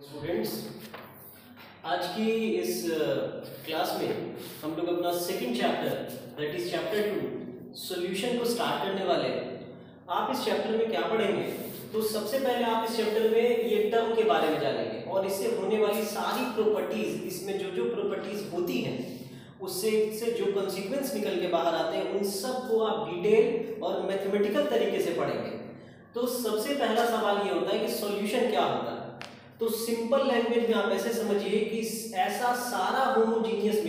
Students, आज की इस क्लास में हम लोग अपना second chapter that is chapter 2 solution को स्टार्ट करने वाले हैं। आप इस चैप्टर में क्या पढ़ेंगे? तो सबसे पहले आप इस चैप्टर में ये टर्म के बारे में जानेंगे और इससे होने वाली सारी प्रॉपर्टीज, इसमें जो जो प्रॉपर्टीज होती हैं उससे जो कॉन्सिक्वेंस निकल के बाहर आते हैं उन सब को आप डिटेल और मैथमेटिकल तरीके से पढ़ेंगे। तो सबसे पहला सवाल ये होता है कि सॉल्यूशन क्या होता है। तो सिंपल लैंग्वेज में आप ऐसे समझिए कि ऐसा सारा होमोजीनियस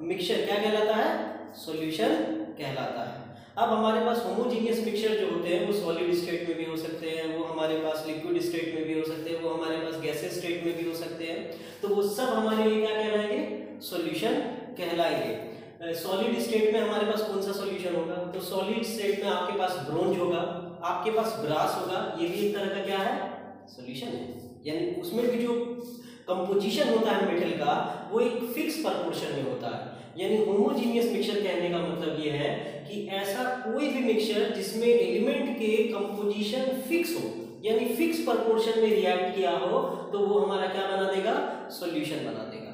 मिक्सचर क्या कहलाता है? सॉल्यूशन कहलाता है। अब हमारे पास होमोजीनियस मिक्सचर जो होते हैं वो सॉलिड स्टेट में भी हो सकते हैं, वो हमारे पास लिक्विड स्टेट में भी हो सकते हैं, वो हमारे पास गैसेस स्टेट में भी हो सकते हैं। तो वो सब हमारे लिए क्या कहलाएंगे? सॉल्यूशन कहलाएंगे। सॉलिड स्टेट में हमारे पास कौन सा सॉल्यूशन होगा? तो सॉलिड स्टेट में आपके पास ब्रोंज होगा, आपके पास ब्रास होगा, ये भी एक तरह का क्या है? सॉल्यूशन है। यानी उसमें भी जो कंपोजिशन होता है मेटल का वो एक फिक्स प्रोपोर्शन में होता है। यानी होमोजीनियस मिक्सचर कहने का मतलब ये है कि ऐसा कोई भी मिक्सचर जिसमें एलिमेंट के कंपोजिशन फिक्स हो, यानी फिक्स प्रोपोर्शन में रिएक्ट किया हो, तो वो हमारा क्या बना देगा? सॉल्यूशन बना देगा।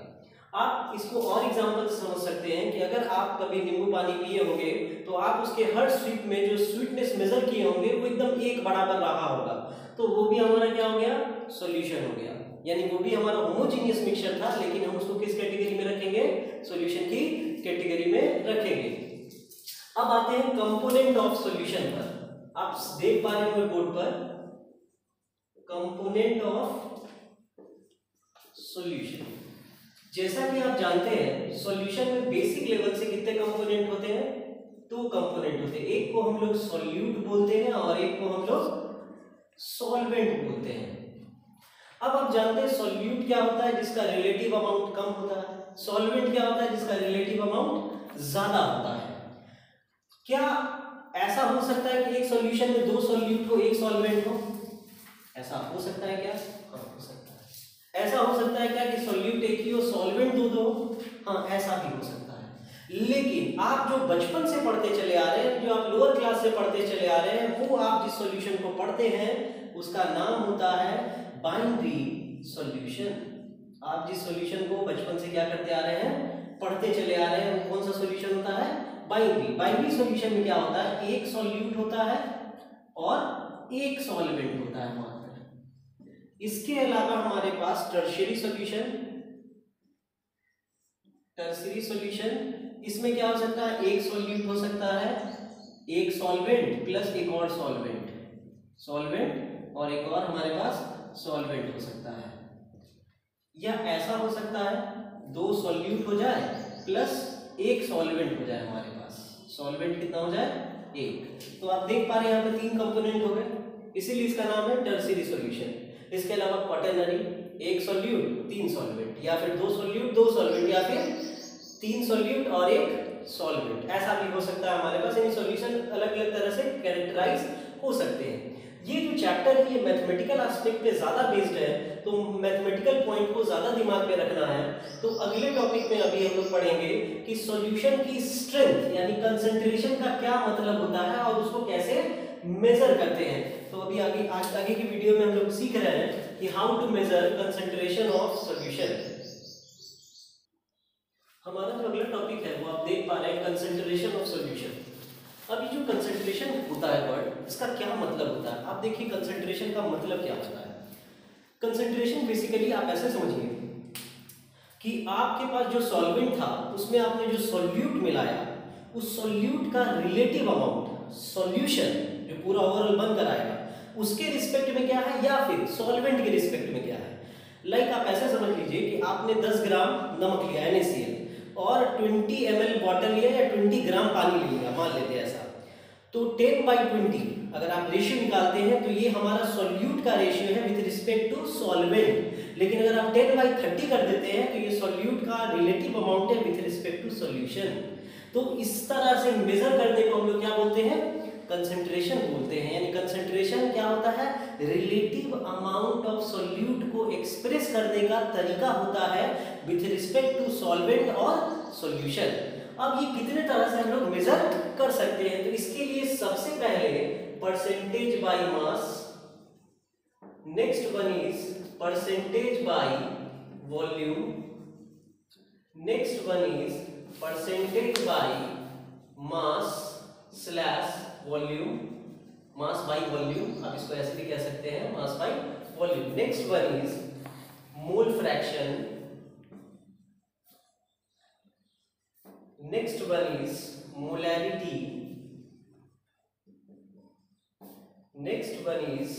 आप इसको और एग्जांपल से समझ सकते हैं कि अगर आप कभी नींबू पानी पिए होंगे तो आप उसके हर स्वीप में जो स्वीटनेस मेजर किए होंगे वो एकदम एक बराबर रहा होगा, तो वो भी हमारा क्या हो गया? सॉल्यूशन हो गया। यानी वो भी हमारा होमोजीनियस मिक्सचर था, लेकिन हम उसको किस कैटेगरी में रखेंगे? सॉल्यूशन की कैटेगरी में रखेंगे। अब आते हैं कंपोनेंट ऑफ सॉल्यूशन पर। आप देख पा रहे होंगे बोर्ड पर कंपोनेंट ऑफ सॉल्यूशन। जैसा कि आप जानते हैं सॉल्यूशन में बेसिक लेवल से कितने कंपोनेंट होते हैं? 2 कंपोनेंट होते हैं। एक को हम लोग सॉल्यूट बोलते हैं और एक को हम लोग सॉल्वेंट बोलते हैं। अब आप जानते हैं सॉल्यूट क्या होता है? जिसका रिलेटिव अमाउंट कम होता है। सॉल्वेंट क्या होता है? जिसका रिलेटिव अमाउंट ज्यादा होता है। क्या ऐसा हो सकता है कि एक सॉल्यूशन में 2 सॉल्यूट हो, 1 सॉल्वेंट हो? ऐसा हो सकता है क्या? हाँ, हो सकता है। ऐसा हो सकता है क्या कि सॉल्यूट एक ही हो, सॉल्वेंट 2 हो? हाँ, ऐसा भी हो सकता है। लेकिन आप जो बचपन से पढ़ते चले आ रहे हैं, जो आप लोअर क्लास से पढ़ते चले आ रहे हैं, वो आप जिस सॉल्यूशन को पढ़ते हैं उसका नाम होता है बाइनरी सॉल्यूशन। आप जिस सॉल्यूशन को बचपन से क्या करते आ रहे हैं? पढ़ते चले आ रहे हैं, वो कौन सा सॉल्यूशन होता है? बाइनरी सॉल्यूशन में क्या होता है? एक सॉल्यूट होता है और एक सॉल्वेंट होता है मात्र। इसके अलावा हमारे पास टर्शियरी सॉल्यूशन, इसमें क्या हो सकता है? एक सॉल्यूट हो सकता है, एक सॉल्वेंट प्लस एक और सॉल्वेंट और एक और हमारे पास सॉल्वेंट हो सकता है। या ऐसा हो सकता है 2 सॉल्यूट हो जाए प्लस एक सॉल्वेंट हो जाए हमारे पास। सॉल्वेंट कितना हो जाए? 1। तो आप देख पा रहे हैं यहाँ पे 3 कंपोनेंट हो गए, इसीलिए इसका नाम है टर्शियरी सॉल्यूशन। इसके अलावा क्वाटरनरी, 1 सॉल्यूट 3 सॉल्वेंट, या फिर 2 सॉल्यूट 2 सॉल्वेंट, या फिर 3 सॉल्यूट और 1 सॉल्वेंट, ऐसा भी हो सकता है हमारे पास। यानी सॉल्यूशन अलग अलग तरह से कैरेक्टराइज हो सकते हैं। ये जो चैप्टर है ये मैथमेटिकल एस्पेक्ट पे ज्यादा बेस्ड है, तो मैथमेटिकल पॉइंट को ज्यादा दिमाग में रखना है। तो अगले टॉपिक में अभी हम लोग पढ़ेंगे कि सॉल्यूशन की स्ट्रेंथ यानी कंसंट्रेशन का क्या मतलब होता है और उसको कैसे मेजर करते हैं। तो अभी आगे की वीडियो में हम लोग सीख रहे हैं कि how to measure concentration of solution. हमारा जो अगला टॉपिक है वो आप देख पा रहे हैं कंसंट्रेशन ऑफ सॉल्यूशन। अब ये जो कंसंट्रेशन होता है वर्ड, इसका क्या मतलब होता है? आप देखिए कंसंट्रेशन का मतलब क्या होता है। कंसंट्रेशन बेसिकली आप ऐसे समझिए कि आपके पास जो सॉल्वेंट था उसमें आपने जो सॉल्यूट मिलाया, उस सॉल्यूट का रिलेटिव अमाउंट सॉल्यूशन जो पूरा ओवरऑल बनकर आएगा उसके रिस्पेक्ट में क्या है, या फिर सॉल्वेंट के रिस्पेक्ट में क्या है। लाइक आप ऐसे समझ लीजिए कि आपने 10 ग्राम नमक लिया NaCl और 20 ml बॉटल लिया या 20 ग्राम पानी ले लिया, मान लेते हैं ऐसा। तो 10/20 अगर आप रेशियो निकालते हैं तो ये हमारा सॉल्यूट का रेशियो है विद रिस्पेक्ट टू सॉल्वेंट। लेकिन अगर आप 10/30 कर देते हैं तो ये सॉल्यूट का रिलेटिव अमाउंट है विद रिस्पेक्ट टू सॉल्यूशन। तो इस तरह से मेजर करने को हम लोग क्या बोलते हैं? कंसंट्रेशन बोलते हैं। यानी कंसंट्रेशन क्या होता है? रिलेटिव अमाउंट ऑफ सॉल्यूट को एक्सप्रेस करने का तरीका होता है विथ रिस्पेक्ट टू सॉल्वेंट और सॉल्यूशन। अब ये कितने तरह से हम लोग मेजर कर सकते हैं? तो इसके लिए सबसे पहले percentage by mass Next one is percentage by volume. Next one is percentage by mass slash volume. Mass by volume, आप इसको ऐसे भी कह सकते हैं, mass by volume. Next one is mole fraction. Next one is molarity. Next one is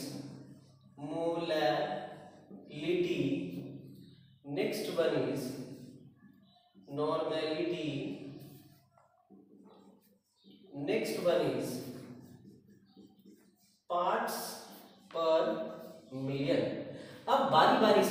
molality. Next one is normality. Next one is parts पर million. अब बारी बारी